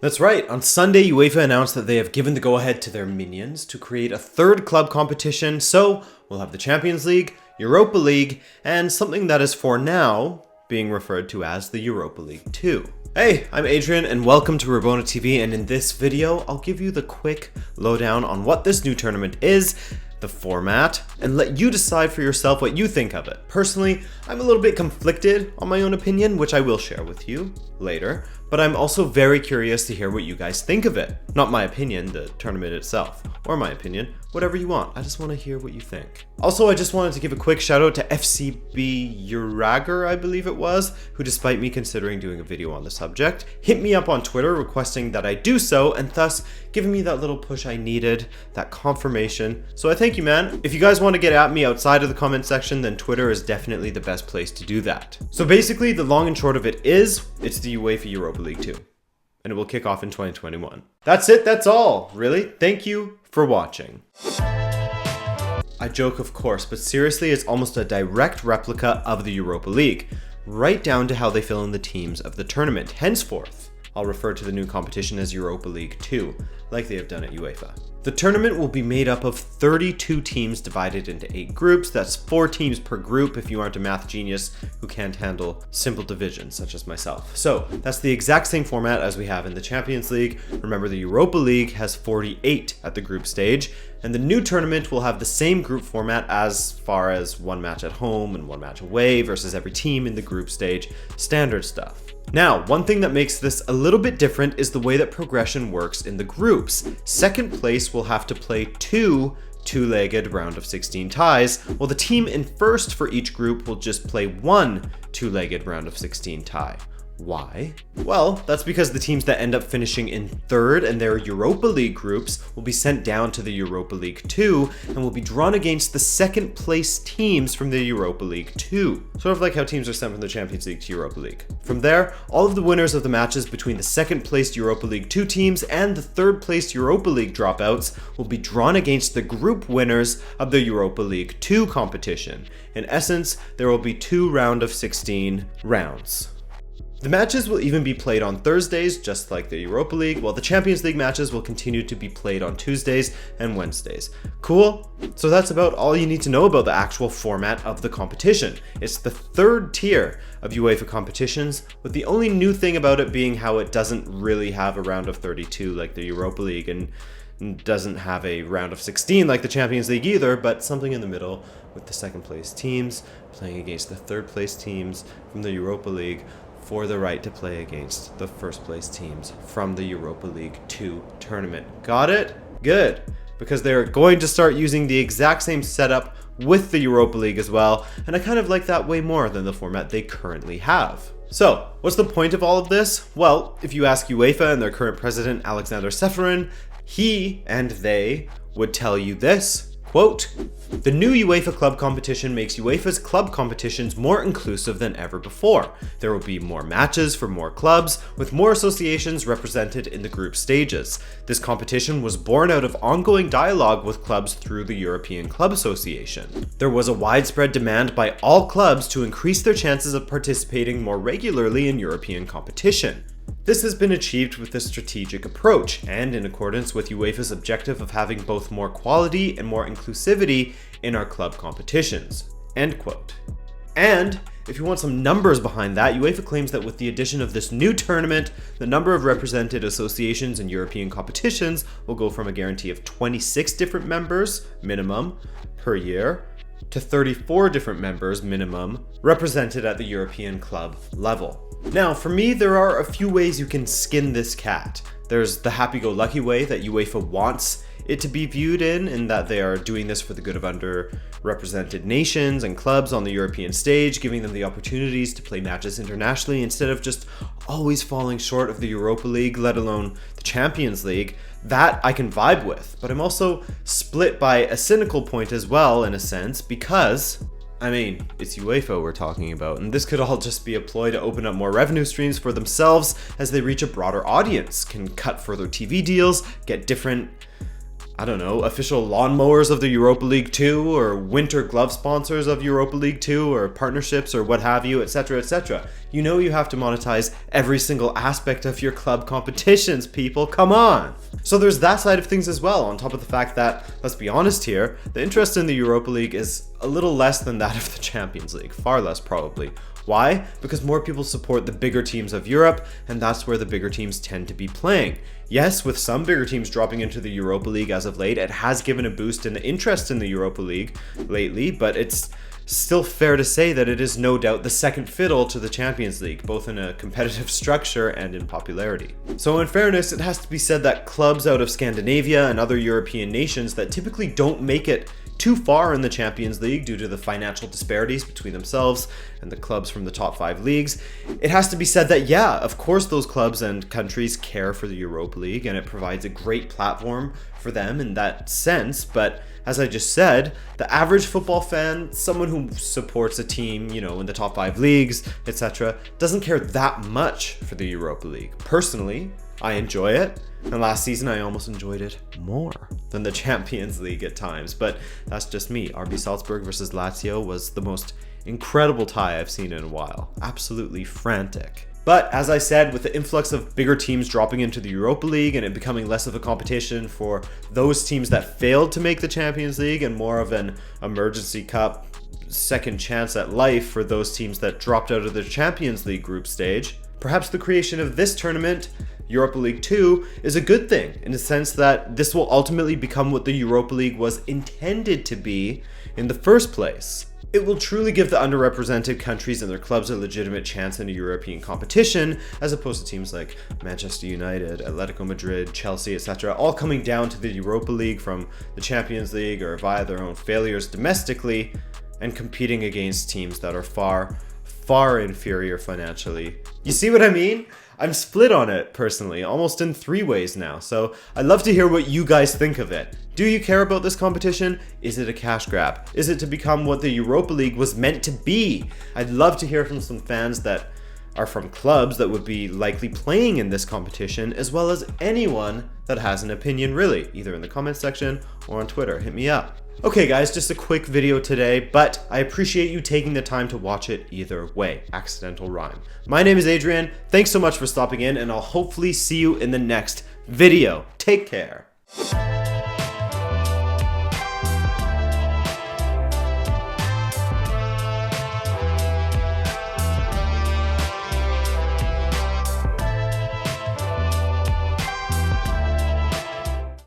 That's right, on Sunday UEFA announced that they have given the go-ahead to their minions to create a third club competition, so we'll have the Champions League, Europa League, and something that is for now being referred to as the Europa League 2. Hey, I'm Adrian and welcome to Rabona TV, and in this video I'll give you the quick lowdown on what this new tournament is, the format, and let you decide for yourself what you think of it. Personally, I'm a little bit conflicted on my own opinion, which I will share with you later, but I'm also very curious to hear what you guys think of it. Not my opinion, the tournament itself, or my opinion, whatever you want. I just want to hear what you think. Also, I just wanted to give a quick shout out to FCB Urager, I believe it was, who despite me considering doing a video on the subject, hit me up on Twitter requesting that I do so, and thus giving me that little push I needed, that confirmation. So I thank you, man. If you guys want to get at me outside of the comment section, then Twitter is definitely the best place to do that. So basically, the long and short of it is, it's the UEFA Europa League 2. And it will kick off in 2021. That's it, that's all, really. Thank you for watching. I joke, of course, but seriously, it's almost a direct replica of the Europa League, right down to how they fill in the teams of the tournament. Henceforth, I'll refer to the new competition as Europa League 2, like they have done at UEFA. The tournament will be made up of 32 teams divided into 8 groups. That's 4 teams per group if you aren't a math genius who can't handle simple division, such as myself. So that's the exact same format as we have in the Champions League. Remember, the Europa League has 48 at the group stage, and the new tournament will have the same group format as far as 1 match at home and 1 match away versus every team in the group stage, standard stuff. Now, one thing that makes this a little bit different is the way that progression works in the groups. Second place will have to play 2 two-legged round of 16 ties, while the team in first for each group will just play 1 two-legged round of 16 tie. Why? Well, that's because the teams that end up finishing in third in their Europa League groups will be sent down to the Europa League 2 and will be drawn against the second place teams from the Europa League 2. Sort of like how teams are sent from the Champions League to Europa League. From there, all of the winners of the matches between the second placed Europa League 2 teams and the third placed Europa League dropouts will be drawn against the group winners of the Europa League 2 competition. In essence, there will be 2 round of 16 rounds. The matches will even be played on Thursdays, just like the Europa League, while the Champions League matches will continue to be played on Tuesdays and Wednesdays. Cool? So that's about all you need to know about the actual format of the competition. It's the third tier of UEFA competitions, with the only new thing about it being how it doesn't really have a round of 32 like the Europa League, and doesn't have a round of 16 like the Champions League either, but something in the middle with the second place teams playing against the third place teams from the Europa League for the right to play against the first place teams from the Europa League 2 tournament. Got it? Good. Because they're going to start using the exact same setup with the Europa League as well, and I kind of like that way more than the format they currently have. So, what's the point of all of this? Well, if you ask UEFA and their current president, Alexander Seferin, he and they would tell you this. Quote, "The new UEFA Club competition makes UEFA's club competitions more inclusive than ever before. There will be more matches for more clubs, with more associations represented in the group stages. This competition was born out of ongoing dialogue with clubs through the European Club Association. There was a widespread demand by all clubs to increase their chances of participating more regularly in European competition. This has been achieved with a strategic approach and in accordance with UEFA's objective of having both more quality and more inclusivity in our club competitions." End quote. And if you want some numbers behind that, UEFA claims that with the addition of this new tournament, the number of represented associations in European competitions will go from a guarantee of 26 different members, minimum, per year, to 34 different members, minimum, represented at the European club level. Now, for me, there are a few ways you can skin this cat. There's the happy-go-lucky way that UEFA wants it to be viewed in that they are doing this for the good of underrepresented nations and clubs on the European stage, giving them the opportunities to play matches internationally instead of just always falling short of the Europa League, let alone the Champions League. That I can vibe with, but I'm also split by a cynical point as well, in a sense, because I mean, it's UEFA we're talking about, and this could all just be a ploy to open up more revenue streams for themselves as they reach a broader audience, can cut further TV deals, get different I don't know, official lawnmowers of the Europa League 2, or winter glove sponsors of Europa League 2, or partnerships, or what have you, etc., etc. You know you have to monetize every single aspect of your club competitions, people, come on! So there's that side of things as well, on top of the fact that, let's be honest here, the interest in the Europa League is a little less than that of the Champions League, far less probably. Why? Because more people support the bigger teams of Europe, and that's where the bigger teams tend to be playing. Yes, with some bigger teams dropping into the Europa League as of late, it has given a boost in the interest in the Europa League lately, but it's still fair to say that it is no doubt the second fiddle to the Champions League, both in a competitive structure and in popularity. So in fairness, it has to be said that clubs out of Scandinavia and other European nations that typically don't make it too far in the Champions League due to the financial disparities between themselves and the clubs from the top 5 leagues, it has to be said that yeah, of course those clubs and countries care for the Europa League and it provides a great platform for them in that sense, but as I just said, the average football fan, someone who supports a team, you know, in the top 5 leagues, etc., doesn't care that much for the Europa League. Personally, I enjoy it, and last season I almost enjoyed it more than the Champions League at times, but that's just me. RB Salzburg versus Lazio was the most incredible tie I've seen in a while. Absolutely frantic. But as I said, with the influx of bigger teams dropping into the Europa League and it becoming less of a competition for those teams that failed to make the Champions League and more of an emergency cup, second chance at life for those teams that dropped out of the Champions League group stage, perhaps the creation of this tournament, Europa League 2, is a good thing in the sense that this will ultimately become what the Europa League was intended to be in the first place. It will truly give the underrepresented countries and their clubs a legitimate chance in a European competition, as opposed to teams like Manchester United, Atletico Madrid, Chelsea, etc., all coming down to the Europa League from the Champions League or via their own failures domestically, and competing against teams that are far inferior financially. You see what I mean? I'm split on it, personally, almost in 3 ways now, so I'd love to hear what you guys think of it. Do you care about this competition? Is it a cash grab? Is it to become what the Europa League was meant to be? I'd love to hear from some fans that are from clubs that would be likely playing in this competition, as well as anyone that has an opinion really, either in the comments section or on Twitter. Hit me up. Okay guys, just a quick video today, but I appreciate you taking the time to watch it either way. Accidental rhyme. My name is Adrian, thanks so much for stopping in, and I'll hopefully see you in the next video. Take care.